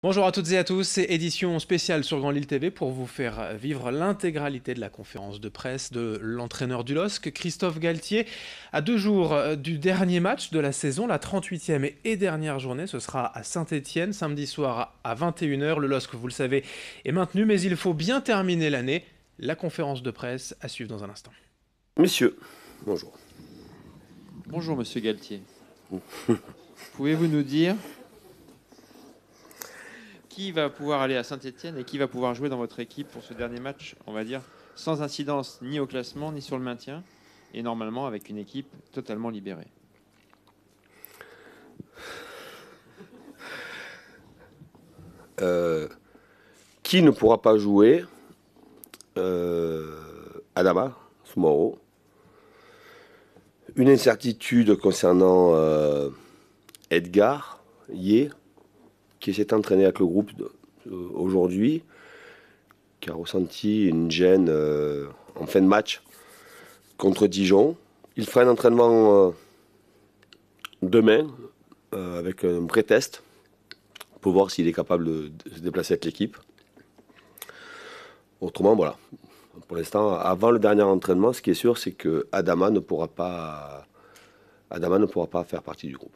Bonjour à toutes et à tous, c'est édition spéciale sur Grand Lille TV pour vous faire vivre l'intégralité de la conférence de presse de l'entraîneur du LOSC, Christophe Galtier. À 2 jours du dernier match de la saison, la 38e et dernière journée, ce sera à Saint-Étienne, samedi soir à 21 h. Le LOSC, vous le savez, est maintenu, mais il faut bien terminer l'année. La conférence de presse à suivre dans un instant. Messieurs, bonjour. Bonjour Monsieur Galtier. Pouvez-vous nous dire qui va pouvoir aller à Saint-Étienne et qui va pouvoir jouer dans votre équipe pour ce dernier match, on va dire, sans incidence ni au classement ni sur le maintien, et normalement avec une équipe totalement libérée? Qui ne pourra pas jouer? Adama Soumaro. Une incertitude concernant Edgar Yé, qui s'est entraîné avec le groupe aujourd'hui, qui a ressenti une gêne en fin de match contre Dijon. Il fera un entraînement demain avec un pré-test pour voir s'il est capable de se déplacer avec l'équipe. Autrement, voilà. Pour l'instant, avant le dernier entraînement, ce qui est sûr, c'est que Adama ne pourra pas faire partie du groupe.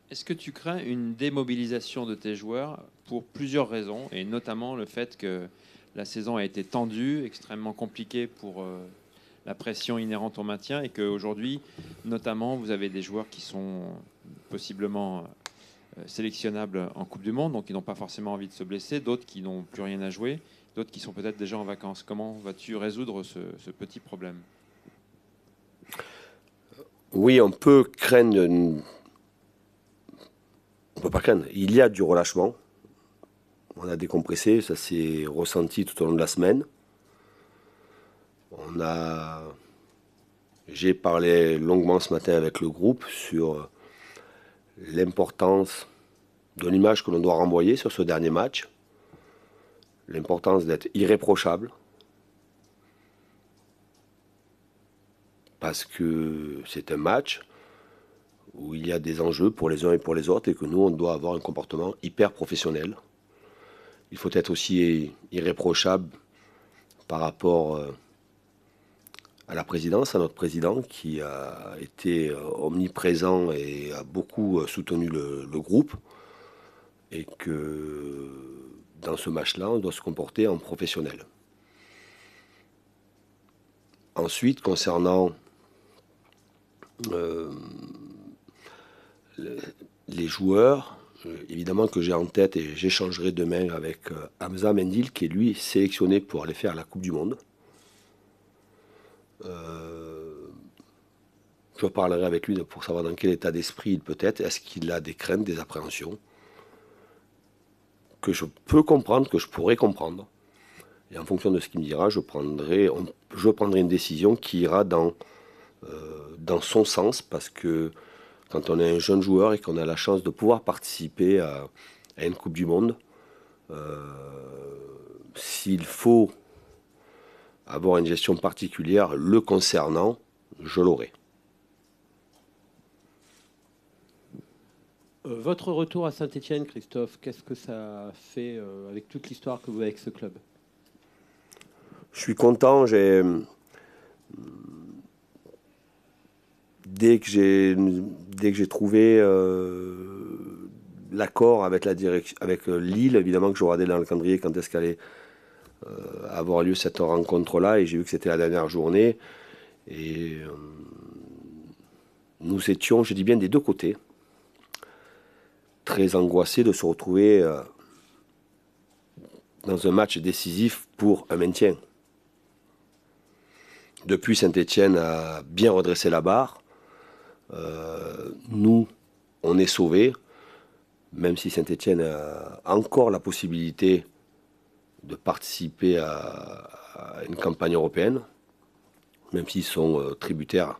Est-ce que tu crains une démobilisation de tes joueurs pour plusieurs raisons, et notamment le fait que la saison a été tendue, extrêmement compliquée pour la pression inhérente au maintien, et qu'aujourd'hui, notamment, vous avez des joueurs qui sont possiblement sélectionnables en Coupe du Monde, donc qui n'ont pas forcément envie de se blesser, d'autres qui n'ont plus rien à jouer, d'autres qui sont peut-être déjà en vacances. Comment vas-tu résoudre ce petit problème? Oui, on peut craindre. On peut pas craindre. Il y a du relâchement. On a décompressé, ça s'est ressenti tout au long de la semaine. J'ai parlé longuement ce matin avec le groupe sur l'importance de l'image que l'on doit renvoyer sur ce dernier match, l'importance d'être irréprochable, parce que c'est un match où il y a des enjeux pour les uns et pour les autres, et que nous, on doit avoir un comportement hyper professionnel. Il faut être aussi irréprochable par rapport à la présidence, à notre président, qui a été omniprésent et a beaucoup soutenu le groupe, et que dans ce match-là, on doit se comporter en professionnel. Ensuite, concernant les joueurs, évidemment que j'ai en tête, et j'échangerai demain avec Hamza Mendil, qui est lui sélectionné pour aller faire la Coupe du Monde. Je parlerai avec lui pour savoir dans quel état d'esprit il peut être. Est-ce qu'il a des craintes, des appréhensions que je peux comprendre, que je pourrais comprendre. Et en fonction de ce qu'il me dira, je prendrai une décision qui ira dans son sens, parce que quand on est un jeune joueur et qu'on a la chance de pouvoir participer à une Coupe du Monde, s'il faut avoir une gestion particulière le concernant, je l'aurai. Votre retour à Saint-Étienne, Christophe, qu'est-ce que ça fait avec toute l'histoire que vous avez avec ce club? Je suis content. Dès que j'ai trouvé l'accord avec la direction, avec Lille, évidemment que je regardais dans le calendrier quand est-ce qu'allait avoir lieu cette rencontre-là, et j'ai vu que c'était la dernière journée. Et nous étions, je dis bien des deux côtés, très angoissés de se retrouver dans un match décisif pour un maintien. Depuis, Saint-Étienne a bien redressé la barre. Nous, on est sauvés, même si Saint-Étienne a encore la possibilité de participer à une campagne européenne, même s'ils sont tributaires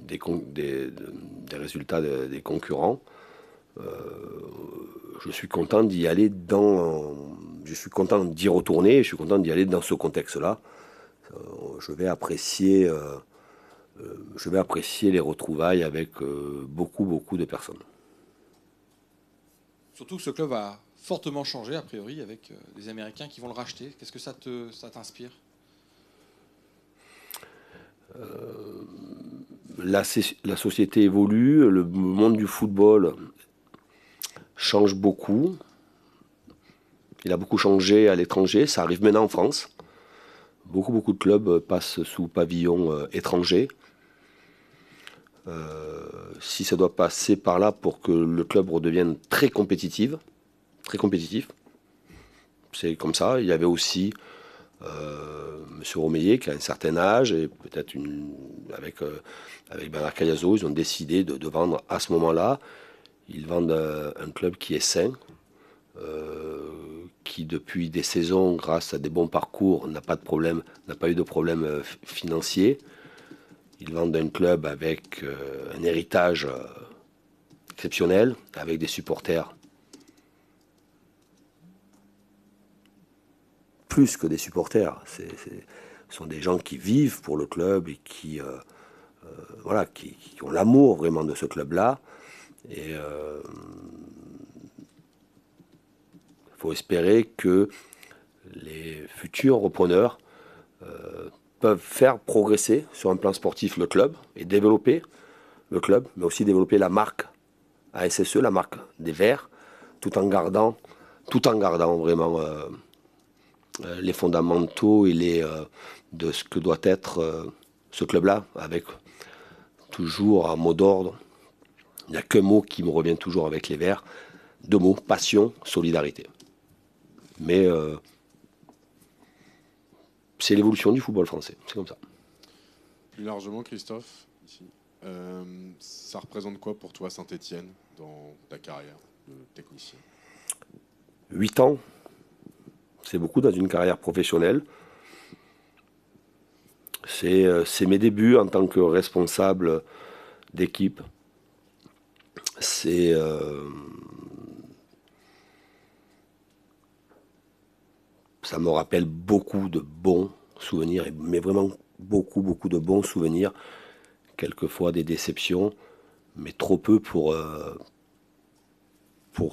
des résultats des concurrents. Je suis content d'y aller je suis content d'y retourner, je suis content d'y aller dans ce contexte-là. Je vais apprécier je vais apprécier les retrouvailles avec beaucoup de personnes. Surtout que ce club a fortement changé, a priori, avec des Américains qui vont le racheter. Qu'est-ce que ça t'inspire ? La société évolue, le monde du football change beaucoup. Il a beaucoup changé à l'étranger, ça arrive maintenant en France. Beaucoup de clubs passent sous pavillon étranger. Si ça doit passer par là pour que le club redevienne très compétitif, c'est comme ça. Il y avait aussi M. Romeyer qui a un certain âge et peut-être avec Bernard Cayazo, ils ont décidé de vendre à ce moment-là. Ils vendent un club qui est sain, qui depuis des saisons, grâce à des bons parcours, n'a pas eu de problème financier. Ils vendent un club avec un héritage exceptionnel, avec des supporters plus que des supporters. Ce sont des gens qui vivent pour le club et qui ont l'amour vraiment de ce club-là. Et il faut espérer que les futurs repreneurs peuvent faire progresser sur un plan sportif le club et développer le club, mais aussi développer la marque ASSE, la marque des Verts, tout en gardant vraiment les fondamentaux et de ce que doit être ce club-là, avec toujours un mot d'ordre. Il n'y a qu'un mot qui me revient toujours avec les Verts, 2 mots, passion, solidarité. Mais c'est l'évolution du football français, c'est comme ça. Plus largement, Christophe, ici, ça représente quoi pour toi Saint-Étienne dans ta carrière de technicien ? 8 ans, c'est beaucoup dans une carrière professionnelle. C'est mes débuts en tant que responsable d'équipe. Ça me rappelle beaucoup de bons souvenirs, mais vraiment beaucoup de bons souvenirs. Quelquefois des déceptions, mais trop peu pour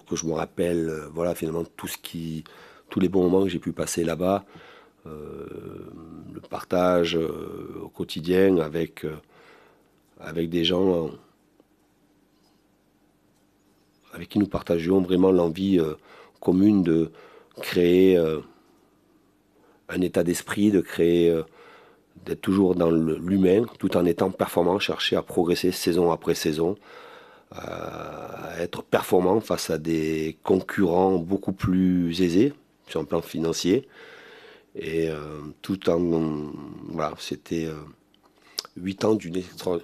que je me rappelle finalement tous les bons moments que j'ai pu passer là-bas. Le partage au quotidien avec des gens avec qui nous partagions vraiment l'envie commune de créer un état d'esprit, d'être toujours dans l'humain, tout en étant performant, chercher à progresser saison après saison, à être performant face à des concurrents beaucoup plus aisés sur un plan financier. Et c'était 8 ans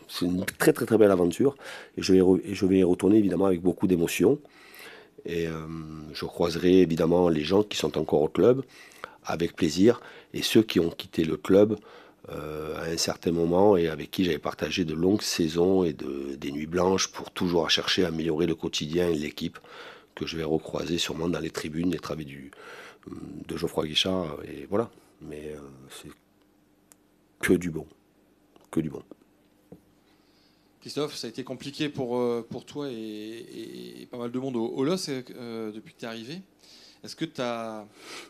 c'est une très belle aventure. Et je vais y retourner évidemment avec beaucoup d'émotion. Et je croiserai évidemment les gens qui sont encore au club avec plaisir, et ceux qui ont quitté le club à un certain moment et avec qui j'avais partagé de longues saisons et des nuits blanches pour toujours chercher à améliorer le quotidien et l'équipe, que je vais recroiser sûrement dans les tribunes, les travées de Geoffroy Guichard, et voilà. Mais c'est que du bon. Christophe, ça a été compliqué pour toi et pas mal de monde au LOS depuis que tu es arrivé. Est-ce que ta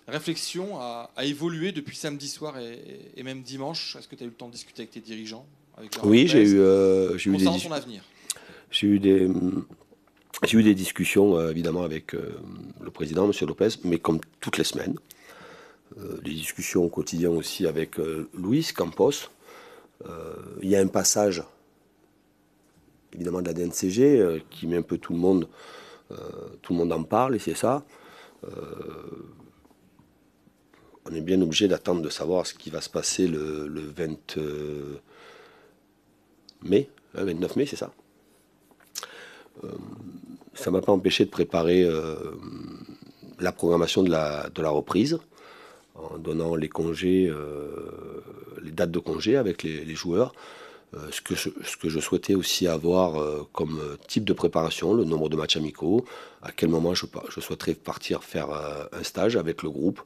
réflexion a évolué depuis samedi soir et même dimanche ? Est-ce que tu as eu le temps de discuter avec tes dirigeants, avec Oui, j'ai eu des discussions évidemment avec le président, M. Lopez, mais comme toutes les semaines. Des discussions au quotidien aussi avec Luis Campos. Il y a un passage évidemment de la DNCG qui met un peu tout le monde en parle, et c'est ça. On est bien obligé d'attendre de savoir ce qui va se passer le 29 mai, c'est ça. Ça ne m'a pas empêché de préparer la programmation de la reprise, en donnant les congés, les dates de congés avec les joueurs. Ce que je souhaitais aussi avoir comme type de préparation, le nombre de matchs amicaux, à quel moment je souhaiterais partir faire un stage avec le groupe.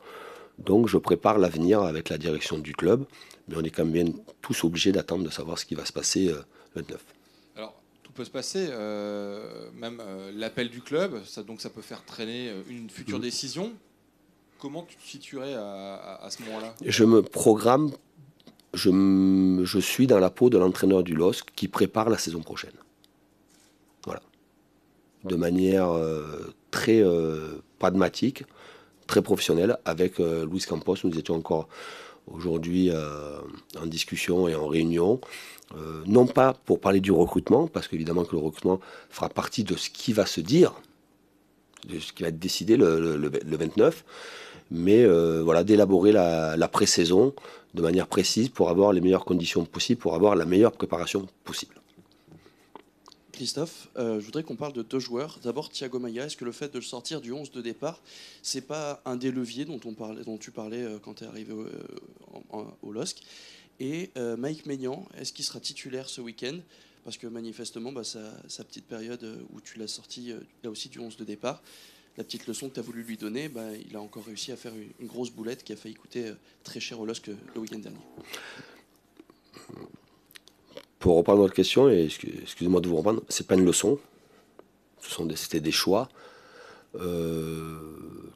Donc je prépare l'avenir avec la direction du club, Mais on est quand même tous obligés d'attendre de savoir ce qui va se passer le 29. Alors, tout peut se passer, même l'appel du club, donc ça peut faire traîner une future décision. Comment tu te situerais à ce moment-là? Je me programme, je suis dans la peau de l'entraîneur du LOSC qui prépare la saison prochaine. Voilà. De manière très pragmatique, très professionnelle. Avec Luis Campos, nous étions encore aujourd'hui en discussion et en réunion. Non pas pour parler du recrutement, parce qu'évidemment que le recrutement fera partie de ce qui va se dire, de ce qui va être décidé le 29, mais voilà, d'élaborer la pré-saison de manière précise pour avoir les meilleures conditions possibles, pour avoir la meilleure préparation possible. Christophe, je voudrais qu'on parle de 2 joueurs. D'abord, Thiago Maia. Est-ce que le fait de le sortir du 11 de départ, c'est pas un des leviers dont tu parlais quand tu es arrivé au LOSC? Et Mike Maignan, est-ce qu'il sera titulaire ce week-end? Parce que manifestement, sa petite période où tu l'as sorti là aussi du 11 de départ, la petite leçon que tu as voulu lui donner, il a encore réussi à faire une grosse boulette qui a failli coûter très cher au LOSC le week-end dernier. Pour reprendre votre question, et excusez-moi de vous reprendre, c'est pas une leçon, c'était des choix.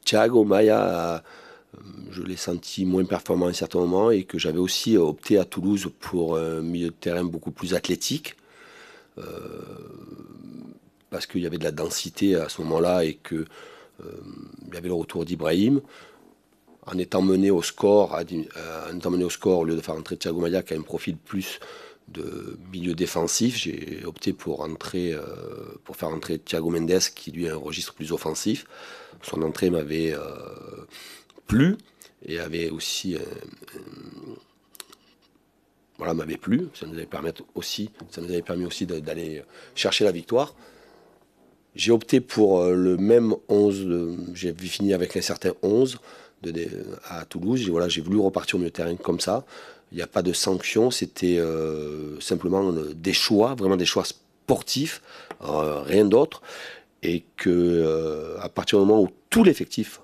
Thiago Maia, je l'ai senti moins performant à un certain moment et que j'avais aussi opté à Toulouse pour un milieu de terrain beaucoup plus athlétique, parce qu'il y avait de la densité à ce moment-là et qu'il y avait le retour d'Ibrahim. En étant mené au score, au lieu de faire entrer Thiago Maia qui a un profil plus de milieu défensif, j'ai opté pour faire entrer Thiago Mendes qui lui a un registre plus offensif. Son entrée m'avait plu et avait aussi m'avait plu. Ça nous avait permis aussi d'aller chercher la victoire. J'ai opté pour le même 11, j'ai fini avec un certain 11 à Toulouse. J'ai voulu repartir au milieu de terrain comme ça. Il n'y a pas de sanction, c'était simplement des choix, vraiment des choix sportifs, rien d'autre. Et que à partir du moment où tout l'effectif,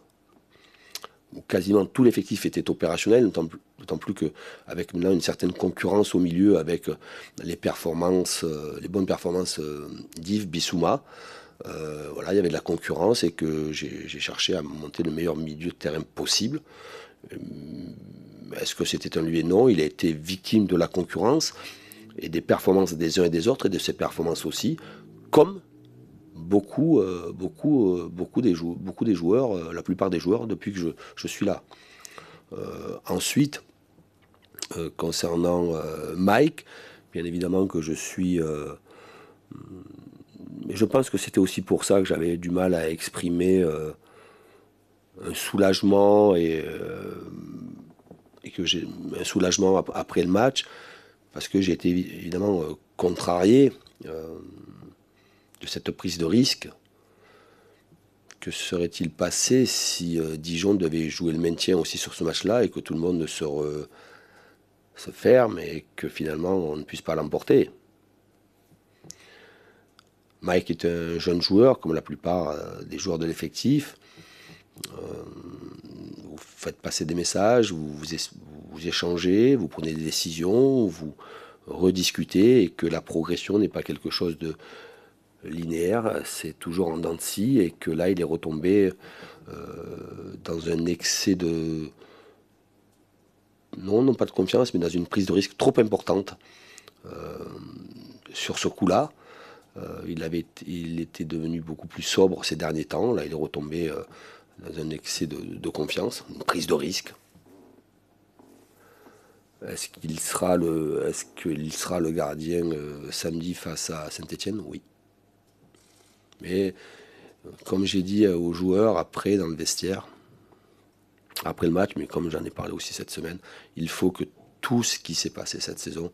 ou quasiment tout l'effectif était opérationnel, d'autant plus qu'avec maintenant une certaine concurrence au milieu, avec les bonnes performances d'Yves Bissouma, il y avait de la concurrence et que j'ai cherché à monter le meilleur milieu de terrain possible. Est-ce que c'était un lui et non? Il a été victime de la concurrence et des performances des uns et des autres et de ses performances aussi, comme beaucoup des joueurs, la plupart des joueurs depuis que je suis là. Ensuite, concernant Mike, bien évidemment que je suis... mais je pense que c'était aussi pour ça que j'avais du mal à exprimer un soulagement et que j'ai un soulagement après le match, parce que j'ai été évidemment contrarié de cette prise de risque. Que serait-il passé si Dijon devait jouer le maintien aussi sur ce match-là et que tout le monde se ferme et que finalement on ne puisse pas l'emporter? Mike est un jeune joueur, comme la plupart des joueurs de l'effectif. Vous faites passer des messages, vous échangez, vous prenez des décisions, vous rediscutez, et que la progression n'est pas quelque chose de linéaire, c'est toujours en dents de scie, et que là il est retombé dans un excès de... non pas de confiance, mais dans une prise de risque trop importante sur ce coup-là. Il était devenu beaucoup plus sobre ces derniers temps. Là, il est retombé dans un excès de confiance, une prise de risque. Est-ce qu'il sera le gardien samedi face à Saint-Étienne? Oui. Mais comme j'ai dit aux joueurs après dans le vestiaire, après le match, mais comme j'en ai parlé aussi cette semaine, il faut que tout ce qui s'est passé cette saison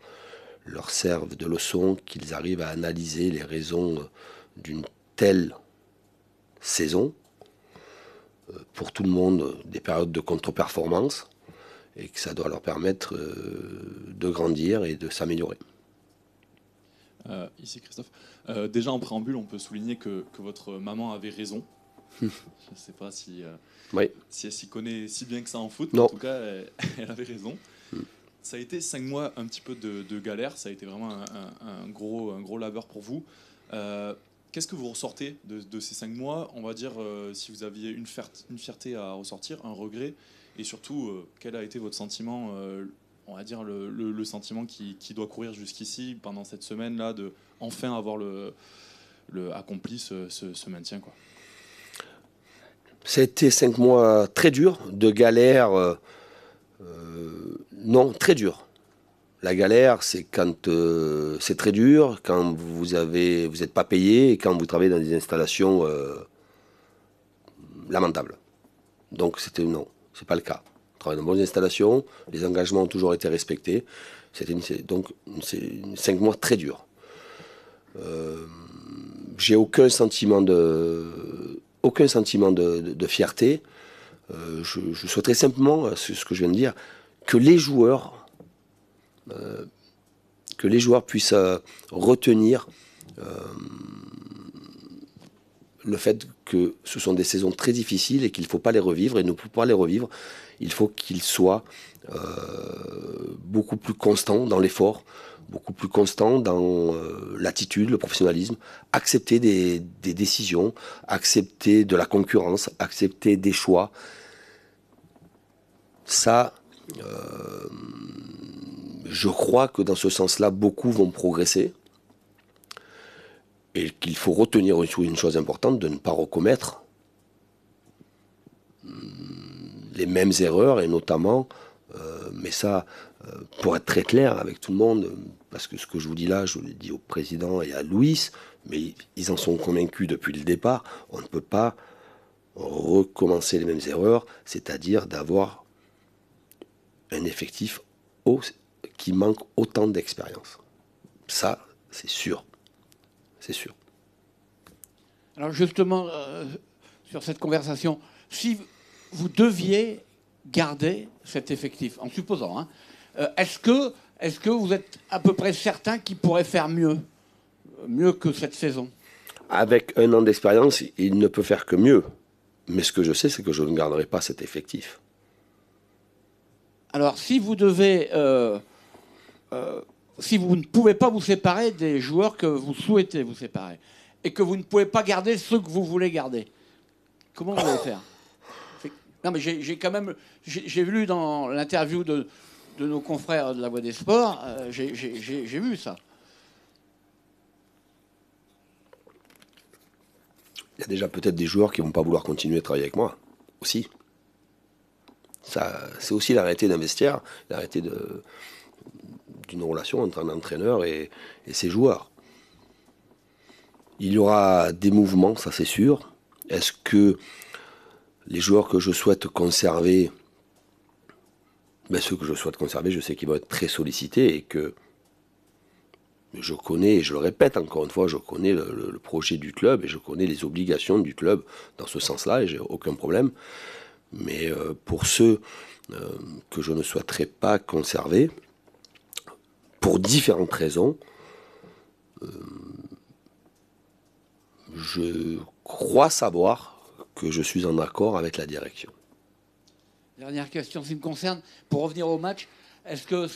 leur servent de leçon, qu'ils arrivent à analyser les raisons d'une telle saison, pour tout le monde, des périodes de contre-performance, et que ça doit leur permettre de grandir et de s'améliorer. Ici Christophe. Déjà en préambule, on peut souligner que votre maman avait raison. Je ne sais pas si Oui. elle s'y connaît si bien que ça en foot, non. En tout cas, elle avait raison. Ça a été 5 mois un petit peu de galère, ça a été vraiment un gros labeur pour vous. Qu'est-ce que vous ressortez de ces 5 mois? On va dire, si vous aviez une fierté à ressortir, un regret, et surtout, quel a été votre sentiment, on va dire le sentiment qui doit courir jusqu'ici, pendant cette semaine-là, de enfin avoir accompli ce maintien, quoi. C'était 5 mois très durs, de galère, non, très dur. La galère, c'est quand c'est très dur, quand vous n'êtes pas payé et quand vous travaillez dans des installations lamentables. Donc non, c'est pas le cas. On travaille dans de bonnes installations, les engagements ont toujours été respectés. Donc c'est 5 mois très durs. J'ai aucun sentiment de fierté. Je souhaiterais simplement, ce que je viens de dire, que les joueurs puissent retenir le fait que ce sont des saisons très difficiles et qu'il ne faut pas les revivre, et pour pas les revivre, il faut qu'ils soient beaucoup plus constants dans l'effort, beaucoup plus constants dans l'attitude, le professionnalisme, accepter des décisions, accepter de la concurrence, accepter des choix. Ça, je crois que dans ce sens-là, beaucoup vont progresser. Et qu'il faut retenir une chose importante, de ne pas recommettre les mêmes erreurs, et notamment, mais ça, pour être très clair avec tout le monde, parce que ce que je vous dis là, je l'ai dit au président et à Louis, mais ils en sont convaincus depuis le départ, on ne peut pas recommencer les mêmes erreurs, c'est-à-dire d'avoir un effectif qui manque autant d'expérience. Ça, c'est sûr. C'est sûr. Alors justement, sur cette conversation, si vous deviez garder cet effectif, en supposant, hein, est-ce que vous êtes à peu près certain qu'il pourrait faire mieux que cette saison? Avec 1 an d'expérience, il ne peut faire que mieux. Mais ce que je sais, c'est que je ne garderai pas cet effectif. Alors, si vous devez... si vous ne pouvez pas vous séparer des joueurs que vous souhaitez vous séparer, et que vous ne pouvez pas garder ceux que vous voulez garder, comment vous allez faire? Non, mais j'ai quand même... J'ai lu dans l'interview de nos confrères de La Voix des Sports, j'ai vu ça. Il y a déjà peut-être des joueurs qui ne vont pas vouloir continuer à travailler avec moi, aussi. Ça, c'est aussi la réalité d'un vestiaire, la réalité d'une relation entre un entraîneur et ses joueurs. Il y aura des mouvements, ça c'est sûr. Est-ce que les joueurs que je souhaite conserver, ceux que je souhaite conserver, je sais qu'ils vont être très sollicités, et que je connais, et je le répète encore une fois, je connais le projet du club et je connais les obligations du club dans ce sens-là, et j'ai aucun problème. Mais pour ceux que je ne souhaiterais pas conserver, pour différentes raisons, je crois savoir que je suis en accord avec la direction. Dernière question, en ce qui me concerne, pour revenir au match, est-ce que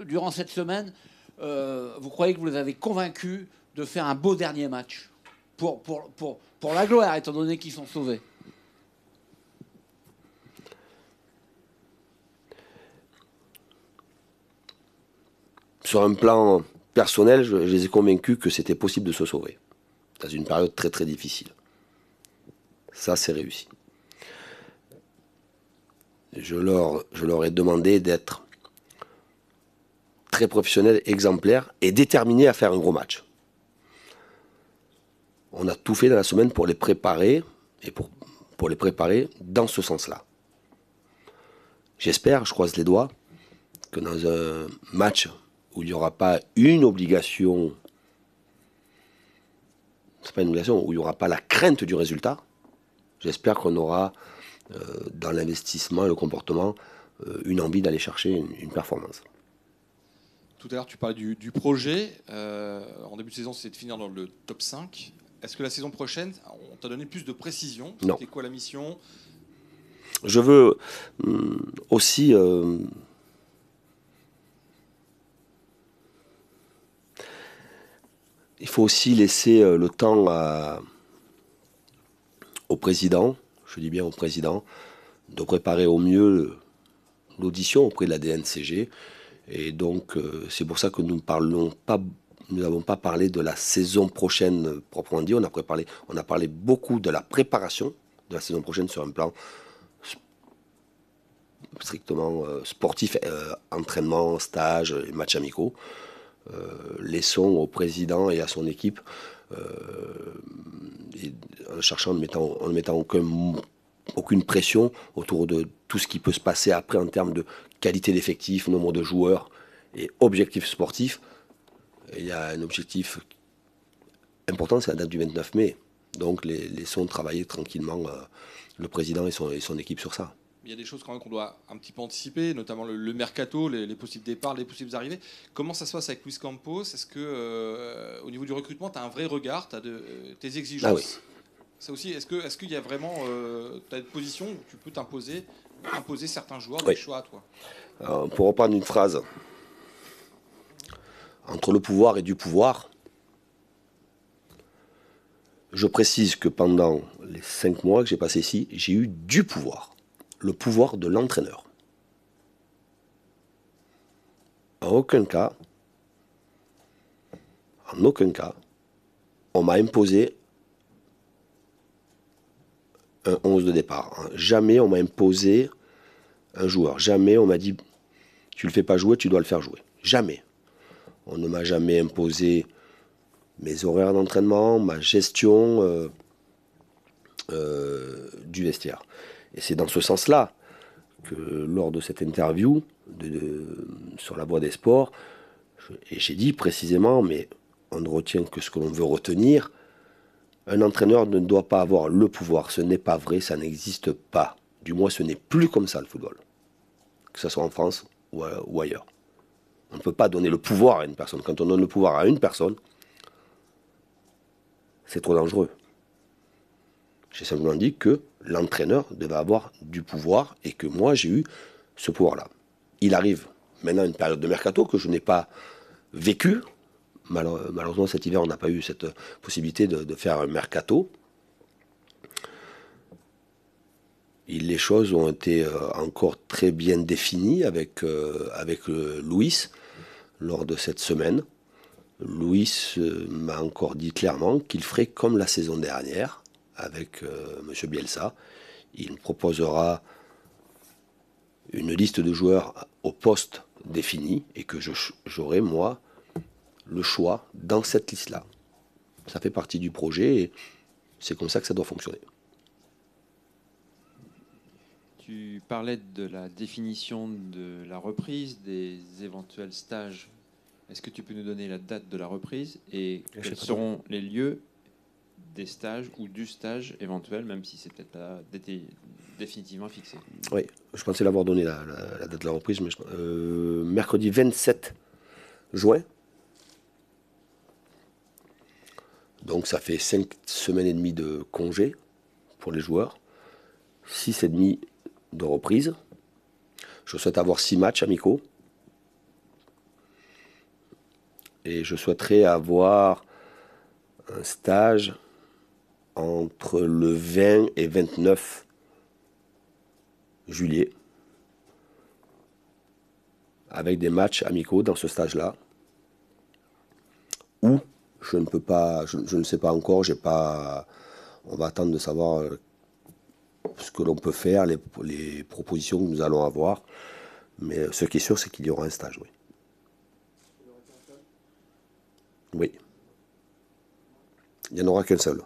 durant cette semaine, vous croyez que vous les avez convaincus de faire un beau dernier match pour la gloire, étant donné qu'ils sont sauvés? Sur un plan personnel, je les ai convaincus que c'était possible de se sauver dans une période très très difficile. Ça, c'est réussi. Je leur ai demandé d'être très professionnels, exemplaires et déterminés à faire un gros match. On a tout fait dans la semaine pour les préparer, et pour les préparer dans ce sens-là. J'espère, je croise les doigts, que dans un match où il n'y aura pas une obligation, c'est pas une obligation, où il n'y aura pas la crainte du résultat, j'espère qu'on aura dans l'investissement et le comportement une envie d'aller chercher une performance. Tout à l'heure, tu parlais du projet. En début de saison, c'est de finir dans le top 5. Est-ce que la saison prochaine, on t'a donné plus de précision? Non. C'était quoi la mission? Je veux aussi il faut aussi laisser le temps au président, je dis bien au président, de préparer au mieux l'audition auprès de la DNCG. Et donc, c'est pour ça que nous n'avons pas parlé de la saison prochaine proprement dit. On a parlé beaucoup de la préparation de la saison prochaine sur un plan strictement sportif, entraînement, stage et matchs amicaux. Laissons au président et à son équipe, en ne mettant aucune pression autour de tout ce qui peut se passer après en termes de qualité d'effectifs, nombre de joueurs et objectifs sportifs. Il y a un objectif important, c'est la date du 29 mai. Donc laissons travailler tranquillement le président et son équipe sur ça. Il y a des choses quand même qu'on doit un petit peu anticiper, notamment le mercato, les possibles départs, les possibles arrivées. Comment ça se passe avec Luis Campos? Est-ce que au niveau du recrutement, tu as un vrai regard, tu as tes exigences? Ah oui. Ça aussi, est-ce qu'il y a vraiment tu as une position où tu peux imposer certains joueurs, Oui. des choix à toi? Alors, pour reprendre une phrase, entre le pouvoir et du pouvoir, je précise que pendant les 5 mois que j'ai passé ici, j'ai eu du pouvoir. Le pouvoir de l'entraîneur. En aucun cas, on m'a imposé un 11 de départ. Jamais on m'a imposé un joueur. Jamais on m'a dit, tu le fais pas jouer, tu dois le faire jouer. Jamais. On ne m'a jamais imposé mes horaires d'entraînement, ma gestion du vestiaire. Et c'est dans ce sens-là que lors de cette interview sur la Voix des Sports, j'ai dit précisément, mais on ne retient que ce que l'on veut retenir, un entraîneur ne doit pas avoir le pouvoir. Ce n'est pas vrai, ça n'existe pas. Du moins, ce n'est plus comme ça le football. Que ce soit en France ou ailleurs. On ne peut pas donner le pouvoir à une personne. Quand on donne le pouvoir à une personne, c'est trop dangereux. J'ai simplement dit que l'entraîneur devait avoir du pouvoir et que moi, j'ai eu ce pouvoir-là. Il arrive maintenant une période de mercato que je n'ai pas vécue. Malheureusement, cet hiver, on n'a pas eu cette possibilité de faire un mercato. Les choses ont été encore très bien définies avec Louis lors de cette semaine. Louis m'a encore dit clairement qu'il ferait comme la saison dernière avec M. Bielsa. Il proposera une liste de joueurs au poste défini et que j'aurai, moi, le choix dans cette liste-là. Ça fait partie du projet et c'est comme ça que ça doit fonctionner. Tu parlais de la définition de la reprise, des éventuels stages. Est-ce que tu peux nous donner la date de la reprise et quels seront les lieux des stages ou du stage éventuel, même si c'est peut-être pas définitivement fixé? Oui, je pensais l'avoir donné la date de la reprise, mais mercredi 27 juin. Donc ça fait 5 semaines et demie de congé pour les joueurs, 6 et demi de reprise. Je souhaite avoir 6 matchs amicaux. Et je souhaiterais avoir un stage entre le 20 et 29 juillet, avec des matchs amicaux dans ce stage-là, où je ne peux pas, je ne sais pas encore, on va attendre de savoir ce que l'on peut faire, les propositions que nous allons avoir, mais ce qui est sûr, c'est qu'il y aura un stage, oui. Oui. Il n'y en aura qu'un seul.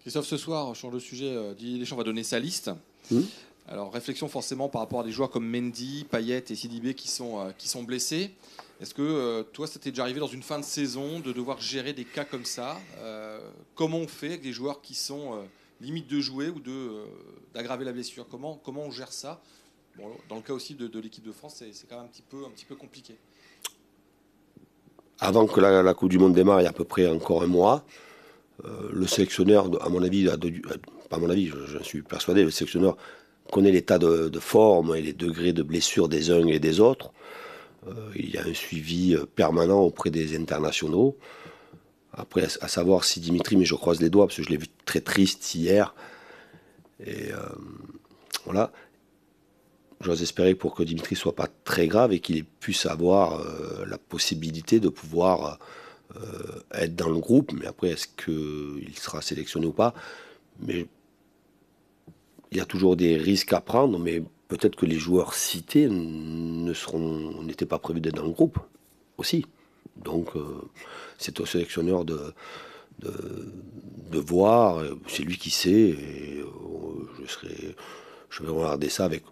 Christophe, ce soir, sur le sujet, Didier Deschamps va donner sa liste. Alors, réflexion forcément par rapport à des joueurs comme Mendy, Payet et Sidibé qui sont blessés. Est-ce que toi, ça t'est déjà arrivé dans une fin de saison de devoir gérer des cas comme ça? Comment on fait avec des joueurs qui sont limite de jouer ou d'aggraver la blessure? Comment on gère ça? Bon, dans le cas aussi de l'équipe de France, c'est quand même un petit peu compliqué. Avant que la Coupe du Monde démarre, il y a à peu près encore un mois, le sélectionneur, à mon avis, pas à mon avis, je suis persuadé, le sélectionneur connaît l'état de forme et les degrés de blessure des uns et des autres. Il y a un suivi permanent auprès des internationaux. Après, à savoir si Dimitri, mais je croise les doigts parce que je l'ai vu très triste hier. Et voilà. J'ose espérer pour que Dimitri soit pas très grave et qu'il puisse avoir la possibilité de pouvoir être dans le groupe. Mais après, est-ce qu'il sera sélectionné ou pas? Mais il y a toujours des risques à prendre, mais peut-être que les joueurs cités n'étaient pas prévus d'être dans le groupe aussi. Donc c'est au sélectionneur de voir, c'est lui qui sait, et je vais regarder ça avec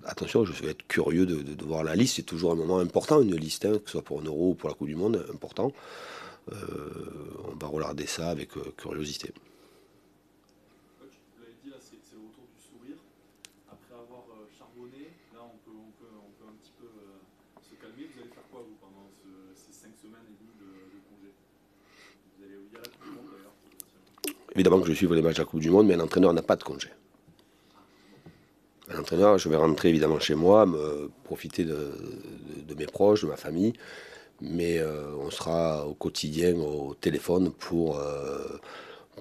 attention, je vais être curieux de voir la liste. C'est toujours un moment important, une liste, que ce soit pour un Euro ou pour la Coupe du Monde, important. On va regarder ça avec curiosité. Vous l'avez dit, là, c'est le retour du sourire. Après avoir charbonné, là, on peut un petit peu se calmer. Vous allez faire quoi, vous, pendant ces 5 semaines et demie de congé? Il y a la Coupe du Monde, d'ailleurs. Évidemment que je suivre les matchs de la Coupe du Monde, mais un entraîneur n'a pas de congé. Un entraîneur, je vais rentrer évidemment chez moi, profiter de mes proches, de ma famille, mais on sera au quotidien au téléphone pour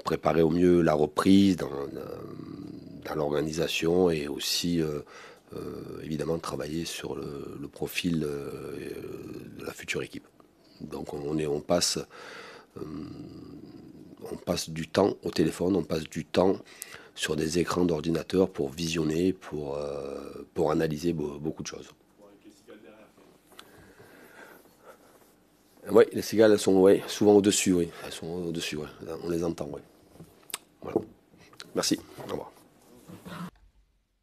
préparer au mieux la reprise dans l'organisation et aussi évidemment travailler sur le profil de la future équipe. Donc on passe du temps au téléphone, on passe du temps sur des écrans d'ordinateur pour visionner, pour analyser beaucoup de choses. Oui, les cigales, elles sont souvent au-dessus, oui. Elles sont au-dessus, oui. On les entend, oui. Voilà. Merci. Au revoir.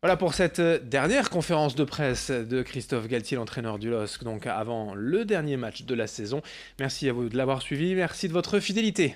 Voilà pour cette dernière conférence de presse de Christophe Galtier, l'entraîneur du LOSC, donc avant le dernier match de la saison. Merci à vous de l'avoir suivi, merci de votre fidélité.